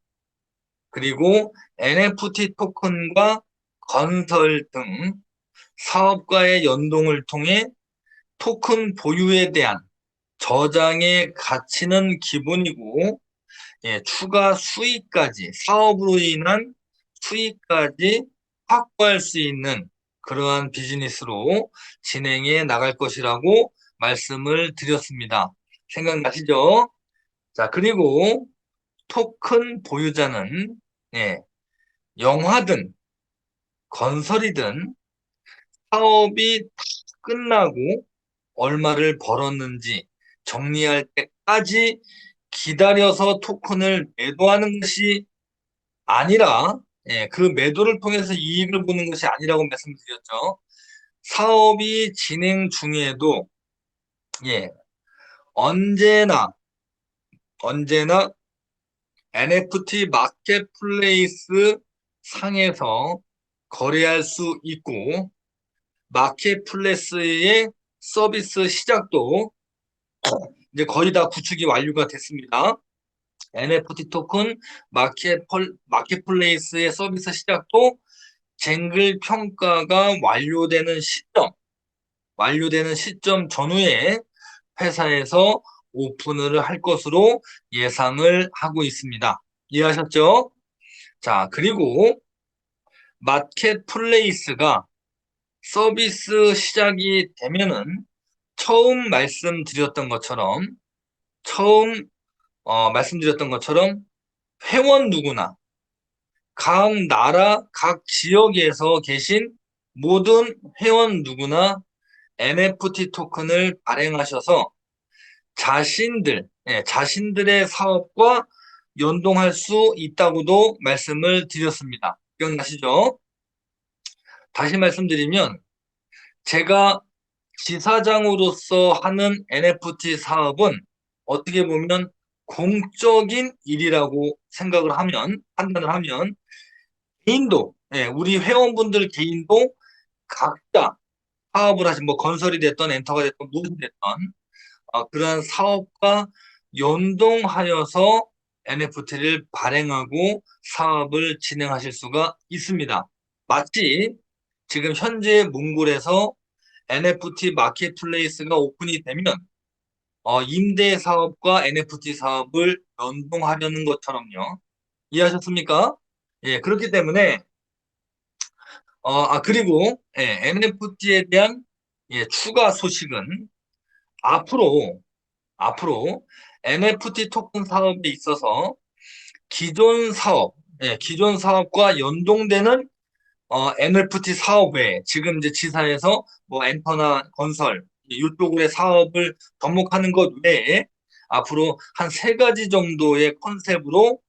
그리고 NFT 토큰과 건설 등 사업과의 연동을 통해 토큰 보유에 대한 저장의 가치는 기본이고 예, 추가 수익까지 사업으로 인한 수익까지 확보할 수 있는 그러한 비즈니스로 진행해 나갈 것이라고 말씀을 드렸습니다. 생각나시죠? 자, 그리고 토큰 보유자는 예, 영화든 건설이든 사업이 다 끝나고 얼마를 벌었는지 정리할 때까지 기다려서 토큰을 매도하는 것이 아니라 예, 그 매도를 통해서 이익을 보는 것이 아니라고 말씀드렸죠. 사업이 진행 중에도 예, 언제나 NFT 마켓플레이스 상에서 거래할 수 있고 마켓플레이스의 서비스 시작도 이제 거의 다 구축이 완료가 됐습니다. NFT 토큰 마켓플레이스의 서비스 시작도 쟁글 평가가 완료되는 시점 전후에 회사에서 오픈을 할 것으로 예상을 하고 있습니다. 이해하셨죠? 자, 그리고 마켓플레이스가 서비스 시작이 되면은 처음 말씀드렸던 것처럼 처음 말씀드렸던 것처럼 회원 누구나 각 나라, 각 지역에서 계신 모든 회원 누구나 NFT 토큰을 발행하셔서 자신들의 사업과 연동할 수 있다고도 말씀을 드렸습니다. 기억나시죠? 다시 말씀드리면 제가 지사장으로서 하는 NFT 사업은 어떻게 보면 공적인 일이라고 판단을 하면 개인도, 예, 우리 회원분들 개인도 각자 사업을 하신 뭐 건설이 됐던 엔터가 됐던 무엇이 됐던 그러한 사업과 연동하여서 NFT를 발행하고 사업을 진행하실 수가 있습니다. 마치 지금 현재 몽골에서 NFT 마켓플레이스가 오픈이 되면 임대 사업과 NFT 사업을 연동하려는 것처럼요. 이해하셨습니까? 예, 그렇기 때문에 그리고 예, NFT에 대한 예, 추가 소식은 앞으로 앞으로 NFT 토큰 사업에 있어서 기존 사업, 기존 사업과 연동되는 NFT 사업 외에 지금 이제 지사에서 뭐 엔터나 건설 이쪽의 사업을 접목하는 것 외에 앞으로 한 세 가지 정도의 컨셉으로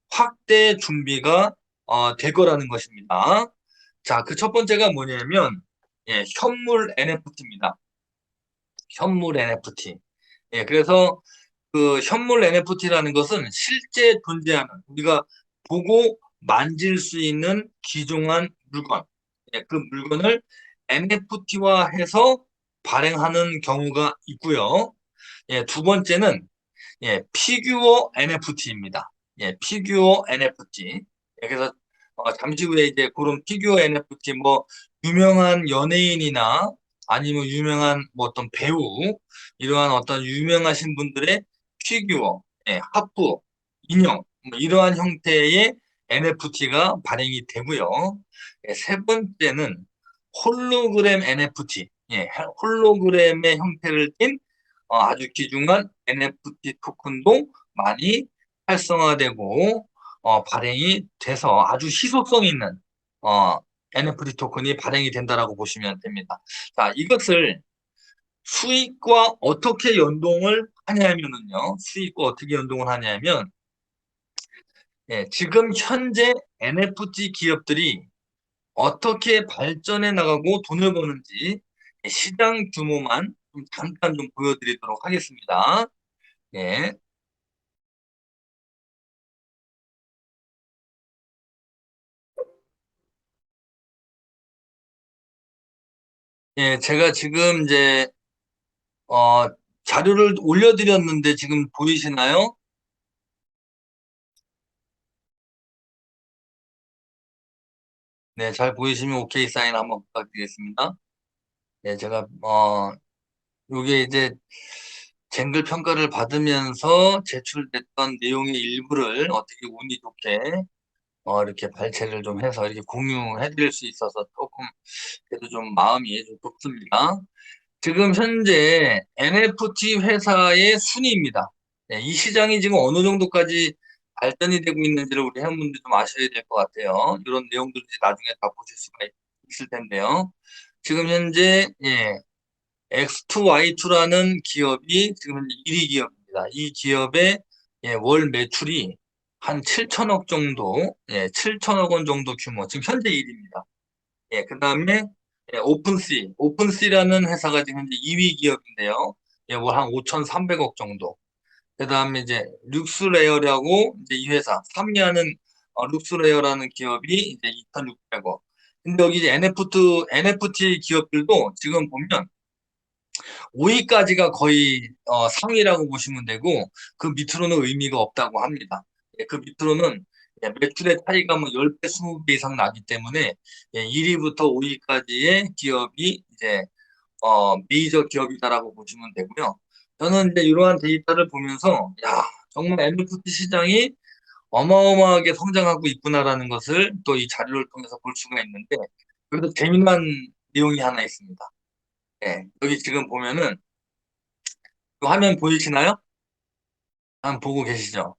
확대 준비가 될 거라는 것입니다. 자, 그 첫 번째가 뭐냐면 예, 현물 NFT입니다. 현물 NFT. 예, 그래서 그 현물 NFT라는 것은 실제 존재하는 우리가 보고 만질 수 있는 귀중한 물건. 그 물건을 NFT화해서 발행하는 경우가 있고요. 두 번째는 피규어 NFT입니다. 피규어 NFT. 그래서 잠시 후에 이제 그런 피규어 NFT 뭐 유명한 연예인이나 아니면 유명한 뭐 어떤 배우 이러한 어떤 유명하신 분들의 피규어, 하프, 인형 뭐 이러한 형태의 NFT가 발행이 되고요. 세 번째는 홀로그램 NFT, 홀로그램의 형태를 띤 아주 귀중한 NFT 토큰도 많이 활성화되고 발행이 돼서 아주 희소성 있는 어, NFT 토큰이 발행이 된다라고 보시면 됩니다. 자, 이것을 수익과 어떻게 연동을 하냐면은요. 수익과 어떻게 연동을 하냐면 지금 현재 NFT 기업들이 어떻게 발전해 나가고 돈을 버는지 시장 규모만 좀 잠깐 좀 보여드리도록 하겠습니다. 예. 제가 지금 이제 어, 자료를 올려드렸는데 지금 보이시나요? 네, 잘 보이시면 오케이 사인 한번 부탁드리겠습니다. 제가 요게 이제 쟁글 평가를 받으면서 제출됐던 내용의 일부를 어떻게 운이 좋게 이렇게 발췌를 좀 해서 이렇게 공유해 드릴 수 있어서 조금 그래도 좀 마음이 좀 좁습니다. 지금 현재 NFT 회사의 순위입니다. 이 시장이 지금 어느 정도까지 발전이 되고 있는지를 우리 회원분들 좀 아셔야 될 것 같아요. 이런 내용들을 이제 나중에 다 보실 수가 있을 텐데요. 지금 현재 X2Y2라는 기업이 지금 현재 1위 기업입니다. 이 기업의 월 매출이 한 7천억 정도, 7천억 원 정도 규모, 지금 현재 1위입니다. 그 다음에 오픈씨라는 회사가 지금 현재 2위 기업인데요. 월 한 5,300억 정도. 그 다음에 이제 룩스레어라고 이제 이 회사 3위하는 룩스레어라는 기업이 이제 2,600억. 근데 여기 이제 NFT 기업들도 지금 보면 5위까지가 거의 상위라고 보시면 되고 그 밑으로는 의미가 없다고 합니다. 그 밑으로는 매출의 차이가 뭐 10배, 20배 이상 나기 때문에 1위부터 5위까지의 기업이 이제 메이저 기업이다라고 보시면 되고요. 저는 이제 이러한 데이터를 보면서 야, 정말 NFT 시장이 어마어마하게 성장하고 있구나라는 것을 또 이 자료를 통해서 볼 수가 있는데 여기서 재미난 내용이 하나 있습니다. 여기 지금 보면은 그 화면 보이시나요? 한번 보고 계시죠?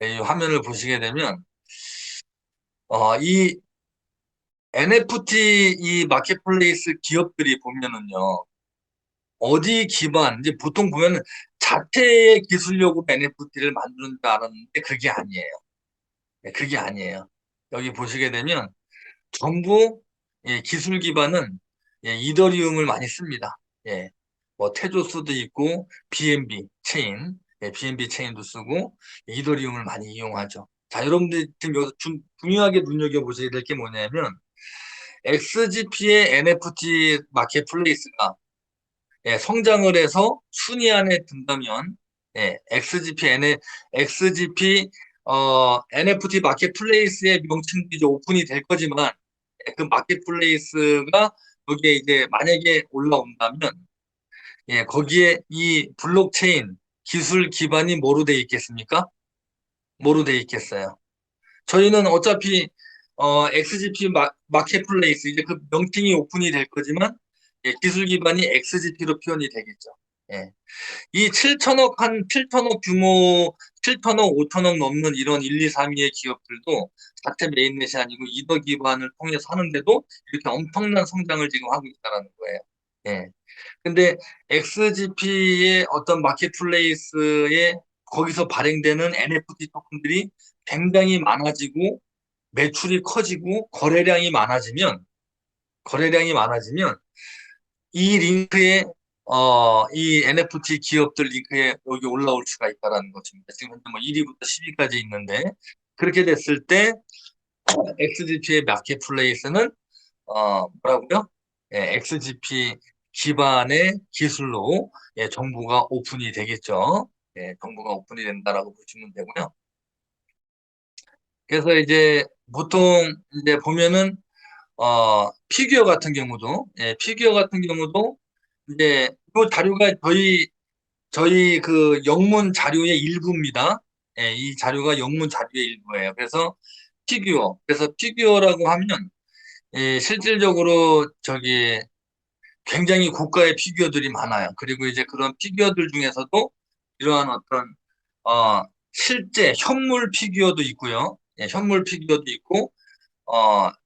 이 화면을 보시게 되면 이 NFT 이 마켓플레이스 기업들이 보면은요. 어디 기반 이제 보통 보면은 자체의 기술력으로 NFT를 만드는 줄 알았는데 그게 아니에요. 그게 아니에요. 여기 보시게 되면 전부 기술 기반은 이더리움을 많이 씁니다. 뭐 테조스도 있고 BNB 체인, BNB 체인도 쓰고 이더리움을 많이 이용하죠. 자, 여러분들 지금 여기서 중요하게 눈여겨보셔야 될 게 뭐냐면 XGP의 NFT 마켓플레이스가 성장을 해서 순위 안에 든다면 XGP NFT 마켓플레이스의 명칭도 이제 오픈이 될 거지만 그 마켓플레이스가 여기에 이제 만약에 올라온다면 거기에 이 블록체인 기술 기반이 뭐로 돼 있겠습니까? 뭐로 돼 있겠어요? 저희는 어차피 XGP 마켓플레이스 이제 그 명칭이 오픈이 될 거지만 기술 기반이 XGP로 표현이 되겠죠. 예. 이 7천억 규모, 7천억, 5천억 넘는 이런 1, 2, 3위의 기업들도 자체 메인넷이 아니고 이더 기반을 통해서 하는데도 이렇게 엄청난 성장을 지금 하고 있다는 거예요. 예. 근데 XGP의 어떤 마켓플레이스에 거기서 발행되는 NFT 토큰들이 굉장히 많아지고 매출이 커지고 거래량이 많아지면 이 링크에 이 NFT 기업들 링크에 여기 올라올 수가 있다라는 것입니다. 지금 현재 뭐 1위부터 10위까지 있는데, 그렇게 됐을 때, XGP의 마켓플레이스는, 뭐라고요? 예, XGP 기반의 기술로, 예, 정보가 오픈이 되겠죠. 예, 정보가 오픈이 된다라고 보시면 되고요. 그래서 이제 보통 이제 보면은 피규어 같은 경우도, 예, 피규어 같은 경우도 이제 이 자료가 저희 그 영문 자료의 일부입니다. 예, 이 자료가 영문 자료의 일부예요. 그래서 그래서 피규어라고 하면, 예, 실질적으로 저기 굉장히 고가의 피규어들이 많아요. 그리고 이제 그런 피규어들 중에서도 이러한 어떤 실제 현물 피규어도 있고요. 예, 현물 피규어도 있고,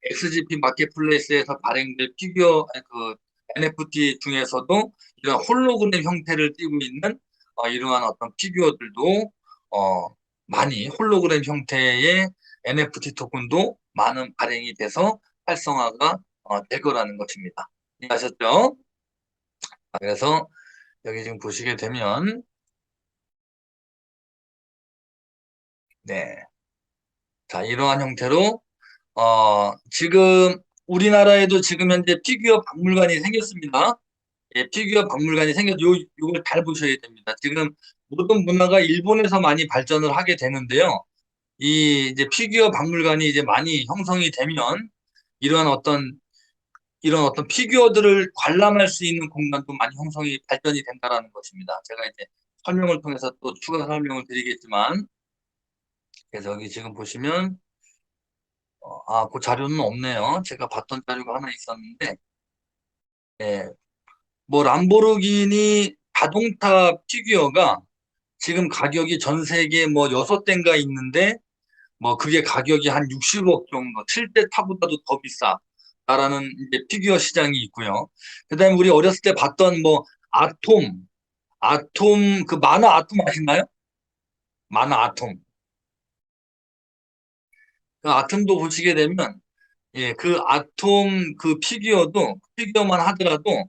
XGP 마켓플레이스에서 발행될 피규어, 아니, 그 NFT 중에서도 이런 홀로그램 형태를 띠고 있는 이러한 어떤 피규어들도 많이 홀로그램 형태의 NFT 토큰도 많은 발행이 돼서 활성화가 될 거라는 것입니다. 이해하셨죠? 그래서 여기 지금 보시게 되면, 네. 자, 이러한 형태로 지금 우리나라에도 지금 현재 피규어 박물관이 생겼습니다. 예, 피규어 박물관이 요걸 잘 보셔야 됩니다. 지금 모든 문화가 일본에서 많이 발전을 하게 되는데요. 이 이제 피규어 박물관이 이제 많이 형성이 되면 이런 어떤 이런 어떤 피규어들을 관람할 수 있는 공간도 많이 형성이 발전이 된다라는 것입니다. 제가 이제 설명을 통해서 또 추가 설명을 드리겠지만, 그래서 여기 지금 보시면 그 자료는 없네요. 제가 봤던 자료가 하나 있었는데, 예, 뭐 람보르기니 자동차 피규어가 지금 가격이 전 세계 뭐 6대인가 있는데, 뭐 그게 가격이 한 60억 정도, 7대 타보다도 더 비싸라는 이제 피규어 시장이 있고요. 그다음에 우리 어렸을 때 봤던 뭐 아톰 그 만화 아톰 아시나요? 만화 아톰. 그 아톰도 보시게 되면, 예, 그 아톰 그 피규어만 하더라도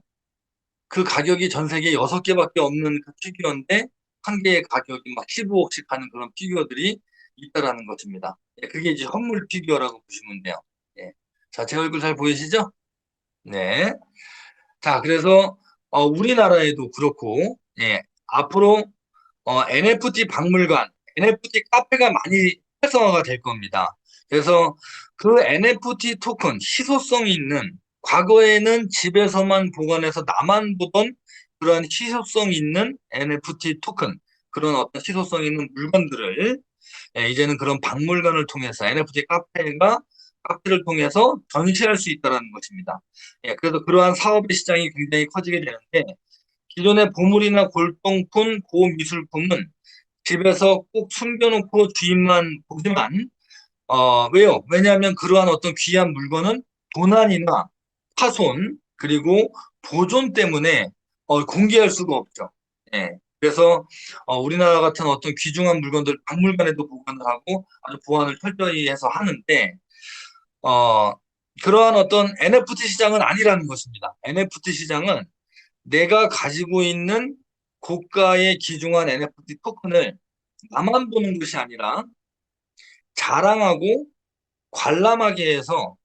그 가격이 전 세계에 6개밖에 없는 그 피규어인데 한 개의 가격이 막 15억씩 하는 그런 피규어들이 있다라는 것입니다. 예, 그게 이제 현물 피규어라고 보시면 돼요. 예. 자, 제 얼굴 잘 보이시죠? 네. 자, 그래서 우리나라에도 그렇고, 예, 앞으로 NFT 박물관, NFT 카페가 많이 활성화가 될 겁니다. 그래서 그 NFT 토큰, 희소성 있는, 과거에는 집에서만 보관해서 나만 보던 그런 희소성 있는 NFT 토큰, 그런 어떤 희소성 있는 물건들을 이제는 그런 박물관을 통해서 NFT 카페를 통해서 전시할 수 있다는 것입니다. 예, 그래서 그러한 사업의 시장이 굉장히 커지게 되는데, 기존의 보물이나 골동품, 고미술품은 집에서 꼭 숨겨놓고 주인만 보지만, 왜요? 왜냐하면 그러한 어떤 귀한 물건은 도난이나 파손, 그리고 보존 때문에 공개할 수가 없죠. 예. 그래서 우리나라 같은 어떤 귀중한 물건들 박물관에도 보관을 하고 아주 보안을 철저히 해서 하는데, 어, 그러한 어떤 NFT 시장은 아니라는 것입니다. NFT 시장은 내가 가지고 있는 고가의 귀중한 NFT 토큰을 나만 보는 것이 아니라 자랑하고 관람하게 해서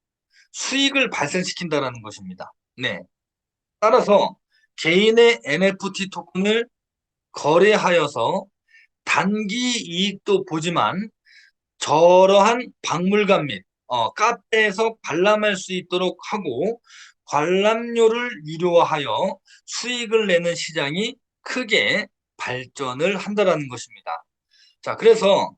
수익을 발생시킨다라는 것입니다. 네. 따라서 개인의 NFT 토큰을 거래하여서 단기 이익도 보지만 저러한 박물관 및 카페에서 관람할 수 있도록 하고 관람료를 유료화하여 수익을 내는 시장이 크게 발전을 한다라는 것입니다. 자, 그래서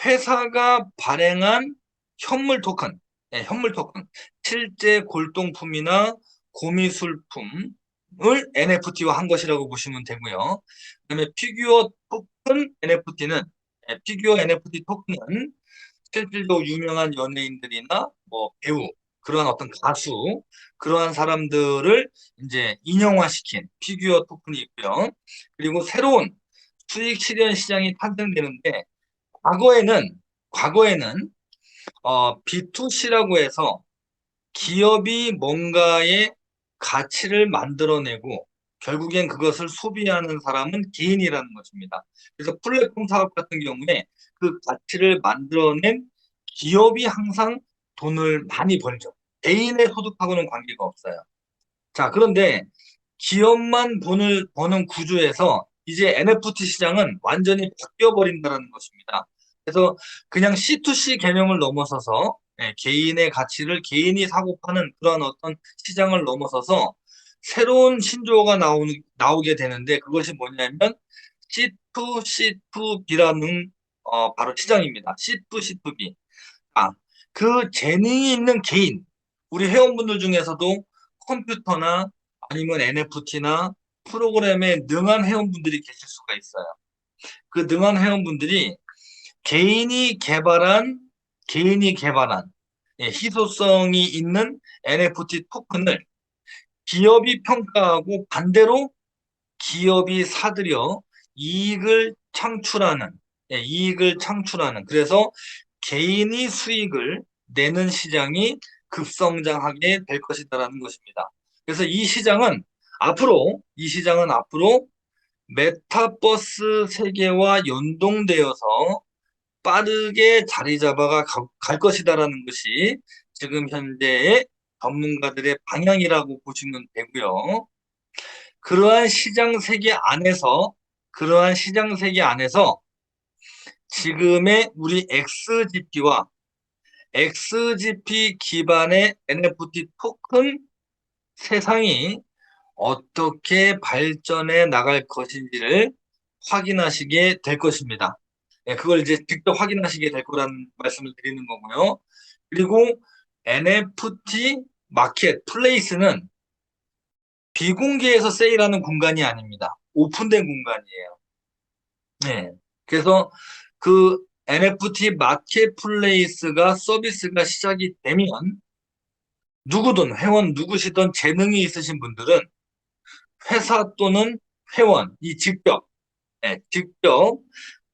회사가 발행한 현물 토큰, 예, 현물 토큰, 실제 골동품이나 고미술품을 NFT화 한 것이라고 보시면 되고요. 그다음에 피규어 토큰 NFT는 피규어 NFT 토큰은 실질적으로 유명한 연예인들이나 뭐 배우, 그러한 어떤 가수, 그러한 사람들을 이제 인형화시킨 피규어 토큰이 있고요. 그리고 새로운 수익 실현 시장이 탄생되는데, 과거에는 과거에는 B2C라고 해서 기업이 뭔가의 가치를 만들어내고 결국엔 그것을 소비하는 사람은 개인이라는 것입니다. 그래서 플랫폼 사업 같은 경우에 그 가치를 만들어낸 기업이 항상 돈을 많이 벌죠. 개인의 소득하고는 관계가 없어요. 자, 그런데 기업만 돈을 버는 구조에서 이제 NFT 시장은 완전히 바뀌어 버린다는 것입니다. 그래서 그냥 C2C 개념을 넘어서서 개인의 가치를 개인이 사고 파는 그런 어떤 시장을 넘어서서 새로운 신조어가 나오게 되는데 그것이 뭐냐면 C2C2B라는 바로 시장입니다. C2C2B. 아, 그 재능이 있는 개인, 우리 회원분들 중에서도 컴퓨터나 아니면 NFT나 프로그램에 능한 회원분들이 계실 수가 있어요. 그 능한 회원분들이 개인이 개발한, 개인이 개발한 희소성이 있는 NFT 토큰을 기업이 평가하고 반대로 기업이 사들여 이익을 창출하는, 이익을 창출하는, 그래서 개인이 수익을 내는 시장이 급성장하게 될 것이다라는 것입니다. 그래서 이 시장은 앞으로 메타버스 세계와 연동되어서 빠르게 자리 잡아가 갈 것이다라는 것이 지금 현재의 전문가들의 방향이라고 보시면 되고요. 그러한 시장 세계 안에서 그러한 시장 세계 안에서 지금의 우리 XGP와 XGP 기반의 NFT 토큰 세상이 어떻게 발전해 나갈 것인지를 확인하시게 될 것입니다. 그걸 이제 직접 확인하시게 될 거라는 말씀을 드리는 거고요. 그리고 NFT 마켓 플레이스는 비공개에서 세일하는 공간이 아닙니다. 오픈된 공간이에요. 네. 그래서 그 NFT 마켓플레이스가 서비스가 시작이 되면 누구든 회원 누구시든 재능이 있으신 분들은 회사 또는 회원이 직접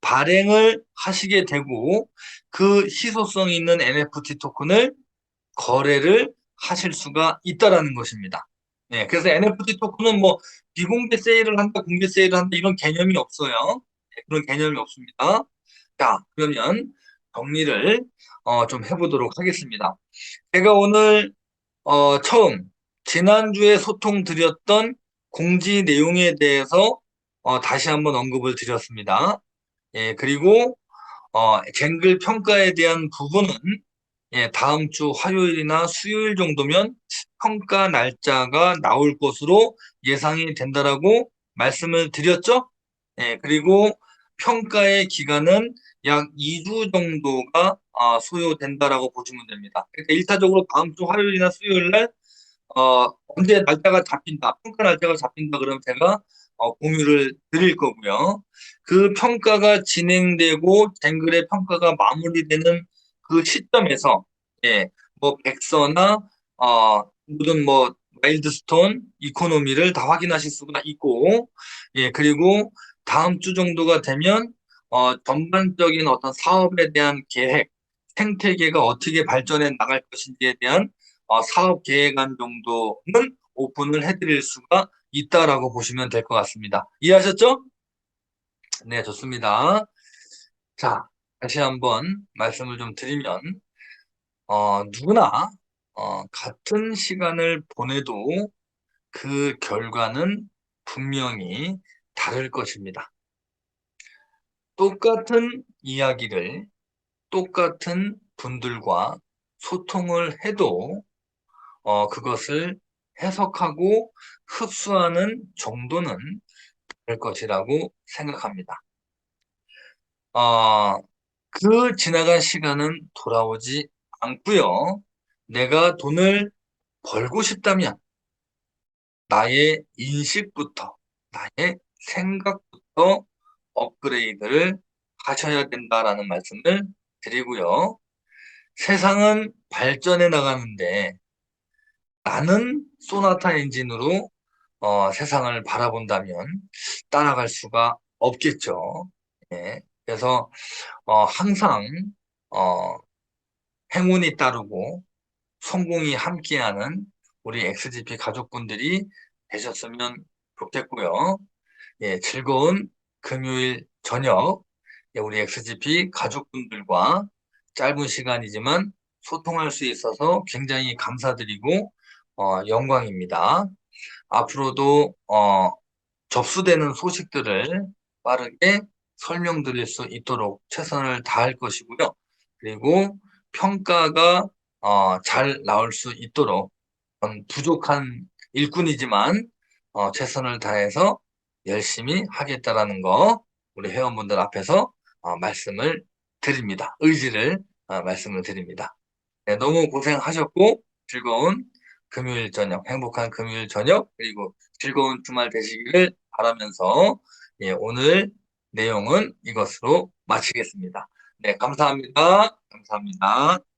발행을 하시게 되고 그 희소성 있는 NFT 토큰을 거래를 하실 수가 있다라는 것입니다. 네, 그래서 NFT 토큰은 뭐 비공개 세일을 한다, 공개 세일을 한다 이런 개념이 없어요. 네, 그런 개념이 없습니다. 자, 그러면 정리를 좀 해보도록 하겠습니다. 제가 오늘 처음 지난주에 소통 드렸던 공지 내용에 대해서 다시 한번 언급을 드렸습니다. 예, 그리고 쟁글 평가에 대한 부분은 다음 주 화요일이나 수요일 정도면 평가 날짜가 나올 것으로 예상이 된다라고 말씀을 드렸죠. 그리고 평가의 기간은 약 2주 정도가 소요된다라고 보시면 됩니다. 그러니까 일차적으로 다음 주 화요일이나 수요일 날 언제 날짜가 잡힌다, 평가 날짜가 잡힌다 그러면 제가 공유를 드릴 거고요. 그 평가가 진행되고 쟁글의 평가가 마무리되는 그 시점에서 뭐 백서나 모든 뭐 마일드스톤 이코노미를 다 확인하실 수가 있고 그리고 다음 주 정도가 되면 전반적인 어떤 사업에 대한 계획, 생태계가 어떻게 발전해 나갈 것인지에 대한 사업 계획안 정도는 오픈을 해드릴 수가 있다라고 보시면 될 것 같습니다. 이해하셨죠? 네, 좋습니다. 자, 다시 한번 말씀을 좀 드리면, 누구나, 같은 시간을 보내도 그 결과는 분명히 다를 것입니다. 똑같은 이야기를 똑같은 분들과 소통을 해도, 그것을 해석하고 흡수하는 정도는 될 것이라고 생각합니다. 어, 그 지나간 시간은 돌아오지 않고요. 내가 돈을 벌고 싶다면 나의 인식부터, 나의 생각부터 업그레이드를 하셔야 된다라는 말씀을 드리고요. 세상은 발전해 나가는데 나는 소나타 엔진으로 세상을 바라본다면 따라갈 수가 없겠죠. 그래서 항상 어, 행운이 따르고 성공이 함께하는 우리 XGP 가족분들이 되셨으면 좋겠고요. 예, 즐거운 금요일 저녁, 예, 우리 XGP 가족분들과 짧은 시간이지만 소통할 수 있어서 굉장히 감사드리고, 영광입니다. 앞으로도, 접수되는 소식들을 빠르게 설명드릴 수 있도록 최선을 다할 것이고요. 그리고 평가가, 잘 나올 수 있도록 부족한 일꾼이지만 최선을 다해서 열심히 하겠다라는 거 우리 회원분들 앞에서 말씀을 드립니다. 의지를 말씀을 드립니다. 네, 너무 고생하셨고 즐거운 금요일 저녁, 행복한 금요일 저녁 그리고 즐거운 주말 되시기를 바라면서 예, 오늘 내용은 이것으로 마치겠습니다. 네, 감사합니다. 감사합니다.